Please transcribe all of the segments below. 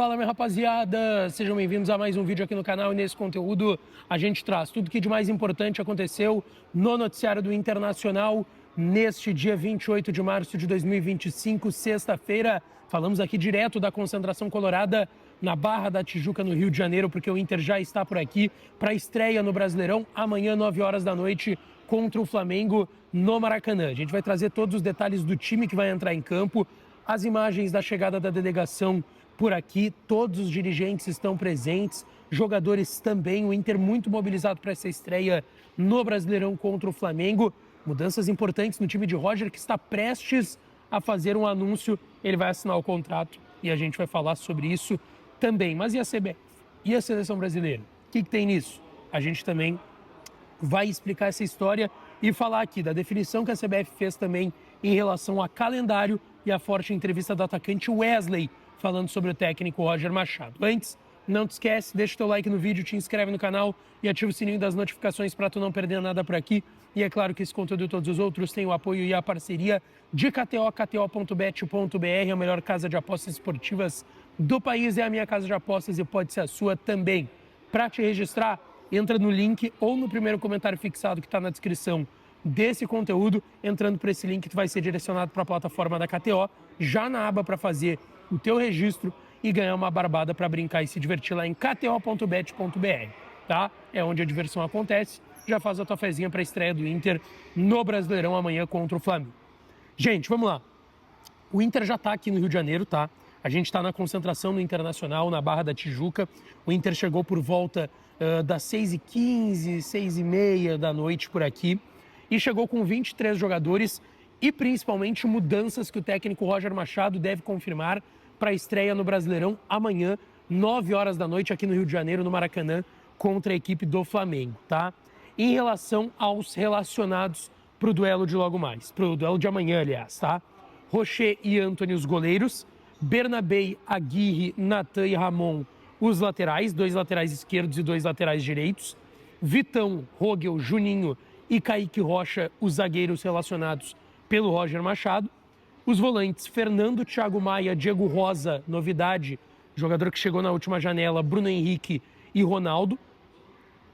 Fala, minha rapaziada! Sejam bem-vindos a mais um vídeo aqui no canal e nesse conteúdo a gente traz tudo que de mais importante aconteceu no noticiário do Internacional neste dia 28 de março de 2025, sexta-feira. Falamos aqui direto da concentração colorada na Barra da Tijuca, no Rio de Janeiro, porque o Inter já está por aqui para a estreia no Brasileirão amanhã, 9 horas da noite, contra o Flamengo no Maracanã. A gente vai trazer todos os detalhes do time que vai entrar em campo, as imagens da chegada da delegação por aqui, todos os dirigentes estão presentes, jogadores também, o Inter muito mobilizado para essa estreia no Brasileirão contra o Flamengo. Mudanças importantes no time de Roger, que está prestes a fazer um anúncio, ele vai assinar o contrato e a gente vai falar sobre isso também. Mas e a CBF? E a Seleção Brasileira? O que tem nisso? A gente também vai explicar essa história e falar aqui da definição que a CBF fez também em relação a calendário e a forte entrevista do atacante Wesley, falando sobre o técnico Roger Machado. Antes, não te esquece, deixa o teu like no vídeo, te inscreve no canal e ativa o sininho das notificações para tu não perder nada por aqui. E é claro que esse conteúdo e todos os outros têm o apoio e a parceria de KTO, kto.bet.br, a melhor casa de apostas esportivas do país, é a minha casa de apostas e pode ser a sua também. Para te registrar, entra no link ou no primeiro comentário fixado que está na descrição desse conteúdo. Entrando por esse link, tu vai ser direcionado para a plataforma da KTO, já na aba para fazer o teu registro e ganhar uma barbada para brincar e se divertir lá em kto.bet.br, tá? É onde a diversão acontece. Já faz a tua fezinha para a estreia do Inter no Brasileirão amanhã contra o Flamengo. Gente, vamos lá. O Inter já está aqui no Rio de Janeiro, tá? A gente está na concentração no Internacional, na Barra da Tijuca. O Inter chegou por volta das 6h15, 6h30 da noite por aqui e chegou com 23 jogadores e principalmente mudanças que o técnico Roger Machado deve confirmar para a estreia no Brasileirão amanhã, 9 horas da noite, aqui no Rio de Janeiro, no Maracanã, contra a equipe do Flamengo, tá? Em relação aos relacionados para o duelo de logo mais, para o duelo de amanhã, aliás, tá? Rocher e Antony, os goleiros, Bernabei, Aguirre, Natan e Ramon, os laterais, 2 laterais esquerdos e 2 laterais direitos, Vitão, Rogel, Juninho e Kaique Rocha, os zagueiros relacionados pelo Roger Machado. Os volantes, Fernando, Thiago Maia, Diego Rosa, novidade, jogador que chegou na última janela, Bruno Henrique e Ronaldo.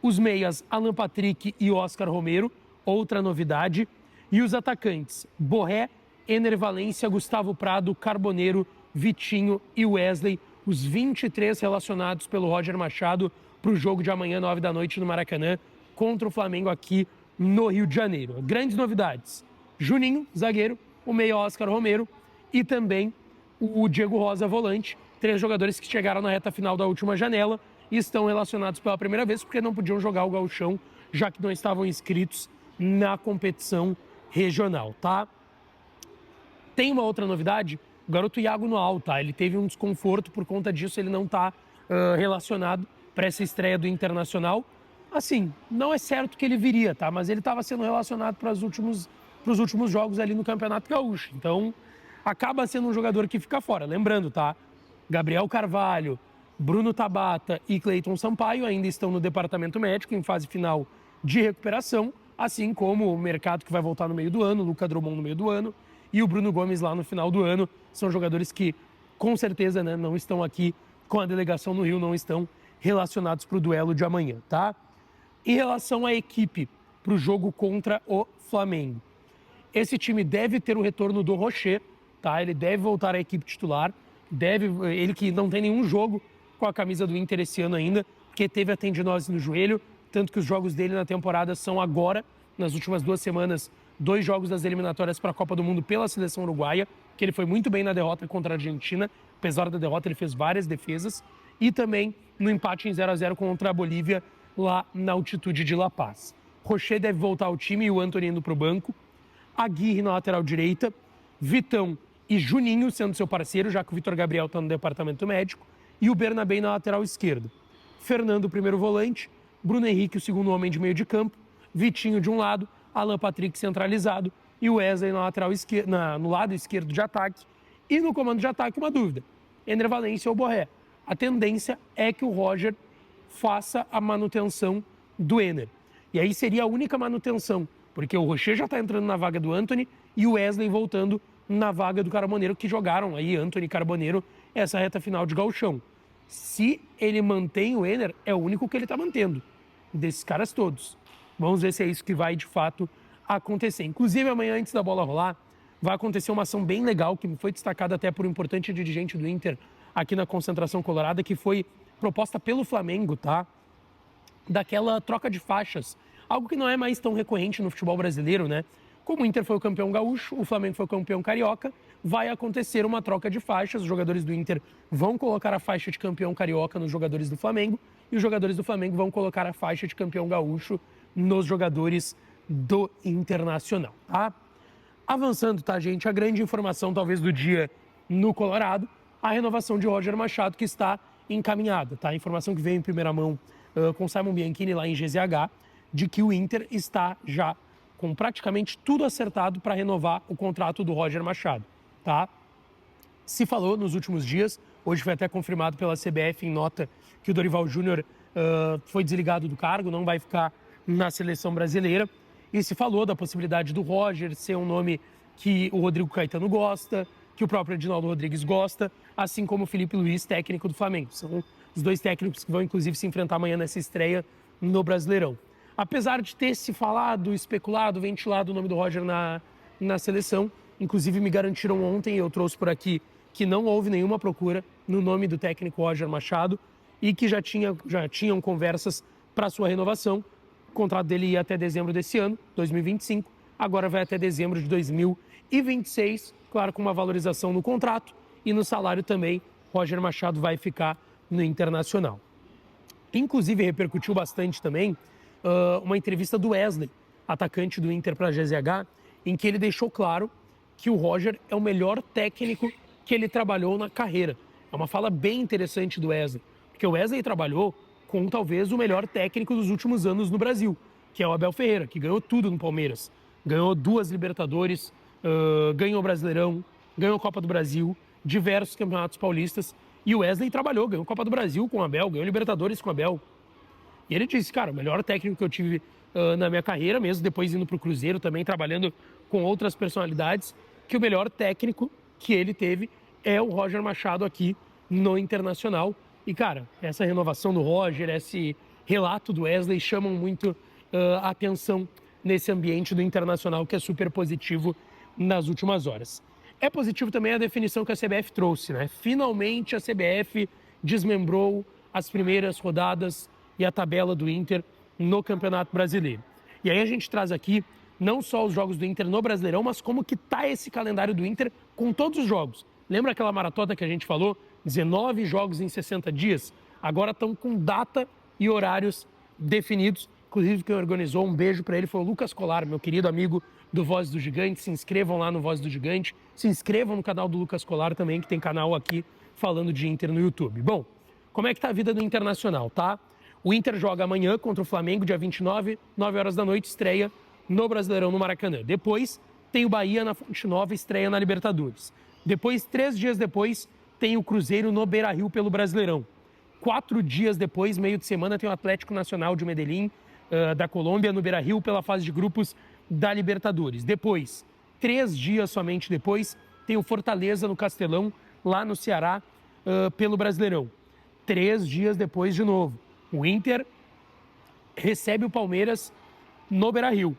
Os meias, Alan Patrick e Oscar Romero, outra novidade. E os atacantes, Borré, Ener Valencia, Gustavo Prado, Carboneiro, Vitinho e Wesley, os 23 relacionados pelo Roger Machado para o jogo de amanhã, 9 da noite, no Maracanã, contra o Flamengo aqui no Rio de Janeiro. Grandes novidades, Juninho, zagueiro, o meia Oscar Romero e também o Diego Rosa, volante, 3 jogadores que chegaram na reta final da última janela e estão relacionados pela primeira vez porque não podiam jogar o gauchão, já que não estavam inscritos na competição regional, tá? Tem uma outra novidade, o garoto Iago Noal, tá? Ele teve um desconforto, por conta disso ele não está relacionado para essa estreia do Internacional. Assim, não é certo que ele viria, tá? Mas ele estava sendo relacionado para os últimos jogos ali no Campeonato Gaúcho. Então, acaba sendo um jogador que fica fora. Lembrando, tá? Gabriel Carvalho, Bruno Tabata e Cleiton Sampaio ainda estão no departamento médico em fase final de recuperação, assim como o Mercado, que vai voltar no meio do ano, o Luca Drummond no meio do ano e o Bruno Gomes lá no final do ano. São jogadores que, com certeza, né, não estão aqui com a delegação no Rio, não estão relacionados para o duelo de amanhã, tá? Em relação à equipe para o jogo contra o Flamengo, esse time deve ter o retorno do Rocher, tá? Ele deve voltar à equipe titular, ele que não tem nenhum jogo com a camisa do Inter esse ano ainda, porque teve a tendinose no joelho, tanto que os jogos dele na temporada são agora, nas últimas 2 semanas, 2 jogos das eliminatórias para a Copa do Mundo pela seleção uruguaia, que ele foi muito bem na derrota contra a Argentina, apesar da derrota ele fez várias defesas, e também no empate em 0-0 contra a Bolívia, lá na altitude de La Paz. Rocher deve voltar ao time e o Antony indo para o banco. Aguirre na lateral direita, Vitão e Juninho sendo seu parceiro, já que o Vitor Gabriel está no departamento médico, e o Bernabei na lateral esquerda. Fernando, o primeiro volante, Bruno Henrique, o segundo homem de meio de campo, Vitinho de um lado, Alan Patrick centralizado e o Wesley na lateral esquerda, no lado esquerdo de ataque. E no comando de ataque, uma dúvida, Ener Valencia ou Borré. A tendência é que o Roger faça a manutenção do Ener. E aí seria a única manutenção, porque o Rocher já está entrando na vaga do Antony e o Wesley voltando na vaga do Carboneiro, que jogaram aí, Antony e Carboneiro, essa reta final de gauchão. Se ele mantém o Enner, é o único que ele está mantendo, desses caras todos. Vamos ver se é isso que vai, de fato, acontecer. Inclusive, amanhã, antes da bola rolar, vai acontecer uma ação bem legal, que foi destacada até por um importante dirigente do Inter aqui na Concentração Colorada, que foi proposta pelo Flamengo, tá? Daquela troca de faixas. Algo que não é mais tão recorrente no futebol brasileiro, né? Como o Inter foi o campeão gaúcho, o Flamengo foi o campeão carioca, vai acontecer uma troca de faixas. Os jogadores do Inter vão colocar a faixa de campeão carioca nos jogadores do Flamengo e os jogadores do Flamengo vão colocar a faixa de campeão gaúcho nos jogadores do Internacional, tá? Avançando, tá, gente? A grande informação, talvez, do dia no Colorado, a renovação de Roger Machado, que está encaminhada, tá? A informação que veio em primeira mão com Simon Bianchini lá em GZH, de que o Inter está já com praticamente tudo acertado para renovar o contrato do Roger Machado, tá? Se falou nos últimos dias, hoje foi até confirmado pela CBF em nota que o Dorival Júnior foi desligado do cargo, não vai ficar na seleção brasileira. E se falou da possibilidade do Roger ser um nome que o Rodrigo Caetano gosta, que o próprio Edinaldo Rodrigues gosta, assim como o Felipe Luiz, técnico do Flamengo. São os dois técnicos que vão, inclusive, se enfrentar amanhã nessa estreia no Brasileirão. Apesar de ter se falado, especulado, ventilado o nome do Roger na seleção, inclusive me garantiram ontem, eu trouxe por aqui, que não houve nenhuma procura no nome do técnico Roger Machado e que já tinham conversas para sua renovação. O contrato dele ia até dezembro desse ano, 2025, agora vai até dezembro de 2026, claro, com uma valorização no contrato e no salário também. Roger Machado vai ficar no Internacional. Inclusive, repercutiu bastante também uma entrevista do Wesley, atacante do Inter para a GZH, em que ele deixou claro que o Roger é o melhor técnico que ele trabalhou na carreira. É uma fala bem interessante do Wesley, porque o Wesley trabalhou com talvez o melhor técnico dos últimos anos no Brasil, que é o Abel Ferreira, que ganhou tudo no Palmeiras. Ganhou 2 Libertadores, ganhou o Brasileirão, ganhou a Copa do Brasil, diversos campeonatos paulistas. E o Wesley trabalhou, ganhou a Copa do Brasil com o Abel, ganhou Libertadores com o Abel. E ele disse, cara, o melhor técnico que eu tive na minha carreira, mesmo depois indo para o Cruzeiro também, trabalhando com outras personalidades, que o melhor técnico que ele teve é o Roger Machado aqui no Internacional. E, cara, essa renovação do Roger, esse relato do Wesley chamam muito a atenção nesse ambiente do Internacional, que é super positivo nas últimas horas. É positivo também a definição que a CBF trouxe, né? Finalmente a CBF desmembrou as primeiras rodadas e a tabela do Inter no Campeonato Brasileiro. E aí a gente traz aqui não só os jogos do Inter no Brasileirão, mas como que tá esse calendário do Inter com todos os jogos. Lembra aquela maratona que a gente falou? 19 jogos em 60 dias? Agora estão com data e horários definidos. Inclusive, quem organizou, um beijo para ele, foi o Lucas Colar, meu querido amigo do Voz do Gigante. Se inscrevam lá no Voz do Gigante. Se inscrevam no canal do Lucas Colar também, que tem canal aqui falando de Inter no YouTube. Bom, como é que tá a vida do Internacional, tá? O Inter joga amanhã contra o Flamengo, dia 29, 9 horas da noite, estreia no Brasileirão, no Maracanã. Depois tem o Bahia na Fonte Nova, estreia na Libertadores. Depois, 3 dias depois, tem o Cruzeiro no Beira-Rio pelo Brasileirão. 4 dias depois, meio de semana, tem o Atlético Nacional de Medellín, da Colômbia, no Beira-Rio, pela fase de grupos da Libertadores. Depois, 3 dias somente depois, tem o Fortaleza no Castelão, lá no Ceará, pelo Brasileirão. 3 dias depois, de novo, o Inter recebe o Palmeiras no Beira-Rio.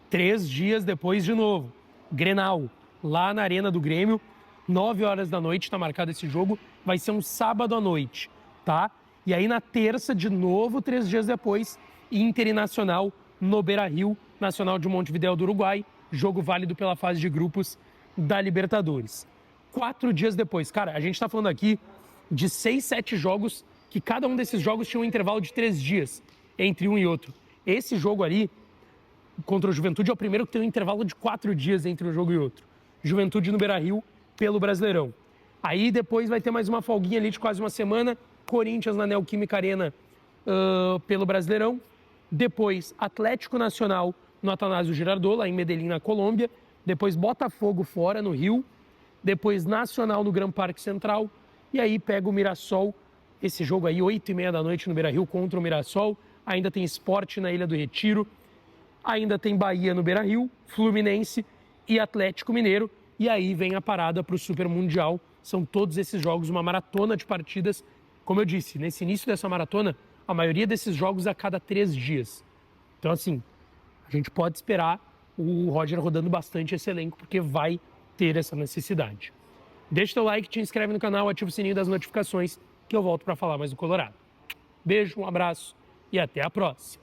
3 dias depois, de novo, Grenal, lá na Arena do Grêmio, 9 horas da noite, está marcado esse jogo, vai ser um sábado à noite, tá? E aí na terça, de novo, 3 dias depois, Inter e Nacional no Beira-Rio, Nacional de Montevidéu do Uruguai, jogo válido pela fase de grupos da Libertadores. 4 dias depois, cara, a gente está falando aqui de 6, 7 jogos, que cada um desses jogos tinha um intervalo de 3 dias entre um e outro. Esse jogo ali, contra o Juventude, é o primeiro que tem um intervalo de 4 dias entre um jogo e outro. Juventude no Beira-Rio pelo Brasileirão. Aí depois vai ter mais uma folguinha ali de quase uma semana, Corinthians na Neoquímica Arena pelo Brasileirão. Depois Atlético Nacional no Atanásio Girardot, lá em Medellín, na Colômbia. Depois Botafogo fora, no Rio. Depois Nacional no Gran Parque Central. E aí pega o Mirassol, esse jogo aí, 8h30 da noite no Beira-Rio contra o Mirassol. Ainda tem Sport na Ilha do Retiro. Ainda tem Bahia no Beira-Rio, Fluminense e Atlético Mineiro. E aí vem a parada para o Super Mundial. São todos esses jogos, uma maratona de partidas como eu disse, nesse início dessa maratona, a maioria desses jogos a cada 3 dias. Então, assim, a gente pode esperar o Roger rodando bastante esse elenco, porque vai ter essa necessidade. Deixa teu like, te inscreve no canal, ativa o sininho das notificações, que eu volto para falar mais do Colorado. Beijo, um abraço e até a próxima.